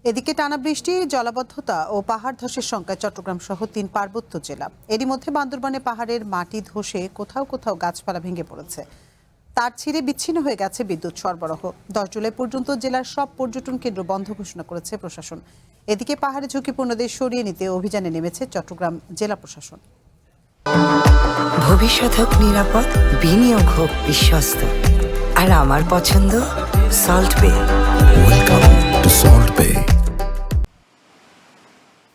এদিকে টানা বৃষ্টি, জলাবদ্ধতা ও পাহাড় ধসের শঙ্কায় চট্টগ্রাম সহ ৩ পার্বত্য জেলা। এরই মধ্যে বান্দরবানে পাহাড়ের মাটি ধসে কোথাও কোথাও গাছপালা ভেঙে পড়েছে। তার ছিঁড়ে বিচ্ছিন্ন হয়ে গেছে বিদ্যুৎ সরবরাহ। 10 জুলাই পর্যন্ত জেলার সব পর্যটন কেন্দ্র বন্ধ ঘোষণা করেছে প্রশাসন। এদিকে পাহাড়ে ঝুঁকিপূর্ণদের সরিয়ে নিতে অভিযানে নেমেছে চট্টগ্রাম জেলা প্রশাসন। ভবিষ্যৎ হোক নিরাপদ, বিনিয়োগ হোক বিশ্বস্ত, আর আমার পছন্দ সল্ট বে। ওয়েলকাম টু সল্ট বে।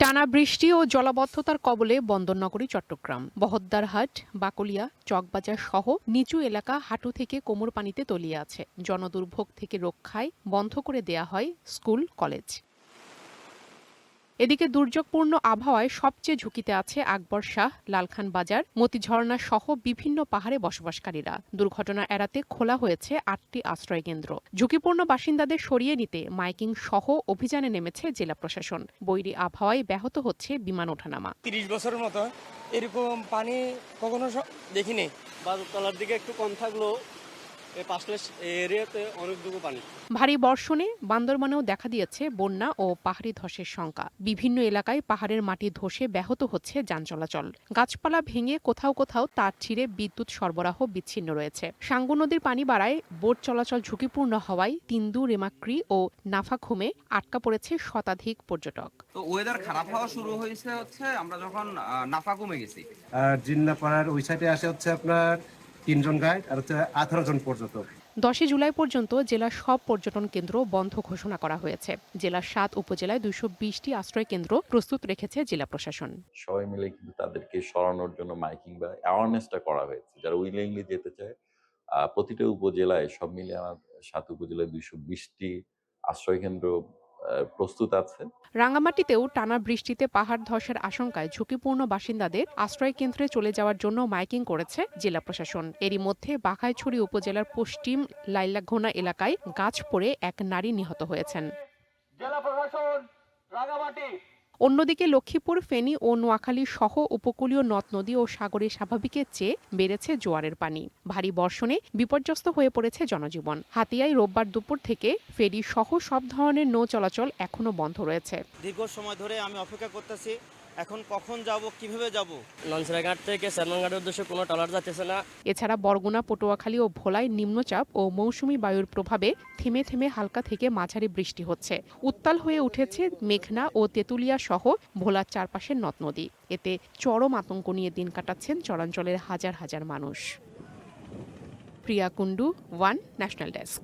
টানা বৃষ্টি ও জলাবদ্ধতার কবলে বন্দরনগরী চট্টগ্রাম। বহদ্দারহাট, বাকলিয়া, চকবাজার সহ নিচু এলাকা হাঁটু থেকে কোমর পানিতে তলিয়ে আছে। জনদুর্ভোগ থেকে রক্ষায় বন্ধ করে দেয়া হয় স্কুল, কলেজ। এদিকে দুর্যোগপূর্ণ আবহাওয়ায় সবচেয়ে ঝুঁকিতে আছে আকবর শাহ, লালখান বাজার, মতিঝর্ণা সহ বিভিন্ন পাহাড়ে বসবাসকারীরা। দুর্ঘটনা এড়াতে খোলা হয়েছে 8টি আশ্রয়কেন্দ্র। ঝুঁকিপূর্ণ বাসিন্দাদের সরিয়ে নিতে মাইকিং সহ অভিযানে নেমেছে জেলা প্রশাসন। বৈরী আবহাওয়ায় ব্যাহত হচ্ছে বিমান ওঠানামা। 30 বছরের মতো এরকম পানি কখনো দেখিনি। বাজারতলার দিকে একটু কম থাকলেও এই পাঁচলেশ এরিয়াতে অনেকটুকু পানি। ভারী বর্ষণে বান্দরবানেও দেখা দিয়েছে বন্যা ও পাহাড়ি ধসের শঙ্কা। বিভিন্ন এলাকায় পাহাড়ের মাটি ধসে ব্যাহত হচ্ছে যান চলাচল। গাছপালা ভেঙে কোথাও কোথাও তার ছিঁড়ে বিদ্যুৎ সরবরাহ বিচ্ছিন্ন রয়েছে। সাঙ্গু নদীর পানি বাড়ায় বোট চলাচল ঝুঁকিপূর্ণ হওয়ায় তিন্দু, রেমাক্রি ও নাফাখুমে আটকা পড়েছে শতাধিক পর্যটক। তো ওয়েদার খারাপ হওয়া শুরু হয়েছে আমরা যখন নাফাকুমে গেছি। আর জিন্নাপাড়ার ওই সাইডে আসে হচ্ছে আপনার 3 জন গাইড আর হচ্ছে 18 জন পর্যটক। 10 জুলাই পর্যন্ত জেলার সব পর্যটন কেন্দ্র বন্ধ ঘোষণা করা হয়েছে। জেলার 7 উপজেলায় 220টি আশ্রয় কেন্দ্র প্রস্তুত রেখেছে জেলা প্রশাসন। সবাই মিলে কিন্তু তাদেরকে সরানোর জন্য মাইকিং বা অ্যাওয়ারনেসটা করা হয়েছে। যারা উইলিংলি যেতে চায় প্রতিটা উপজেলায় সব মিলে আমার 7 উপজেলায় 220টি আশ্রয় কেন্দ্র প্রস্তুত আছে। রাঙ্গামাটিতেও টানা বৃষ্টিতে পাহাড় ধসের আশঙ্কায় ঝুঁকিপূর্ণ বাসিন্দাদের আশ্রয় কেন্দ্রে চলে যাওয়ার জন্য মাইকিং করেছে জেলা প্রশাসন। এরই মধ্যে বাঘাইছড়ি উপজেলার পশ্চিম লাইলাঘোনা এলাকায় গাছ পড়ে এক নারী নিহত হয়েছেন। অন্যদিকে লক্ষ্মীপুর, ফেনী ও নোয়াখালী সহ উপকূলীয় নদ নদী ও সাগরে স্বাভাবিকের চেয়ে বেড়েছে জোয়ারের পানি। ভারী বর্ষণে বিপর্যস্ত হয়ে পড়েছে জনজীবন। হাতিয়ায় রোববার দুপুর থেকে ফেরি সহ সব ধরনের নৌ চলাচল এখনো বন্ধ রয়েছে। দীর্ঘ সময় ধরে আমি অপেক্ষা করতেছি, এখন কখন যাব, কিভাবে যাব। ননসরাঘাট থেকে শ্যামনঘাটের উদ্দেশ্যে কোনো ট্রলার যাচ্ছে না। এছাড়া বরগুনা, পটুয়াখালী ও ভোলায় নিম্নচাপ ও মৌসুমী বায়ুর প্রভাবে থেমে থেমে হালকা থেকে মাঝারি বৃষ্টি হচ্ছে। উত্তাল হয়ে উঠেছে মেঘনা ও তেঁতুলিয়া সহ ভোলার চারপাশের নদ নদী। এতে চরম আতঙ্ক নিয়ে দিন কাটাচ্ছেন চরাঞ্চলের হাজার হাজার মানুষ। প্রিয়া কুন্ডু, ওয়ান ন্যাশনাল ডেস্ক।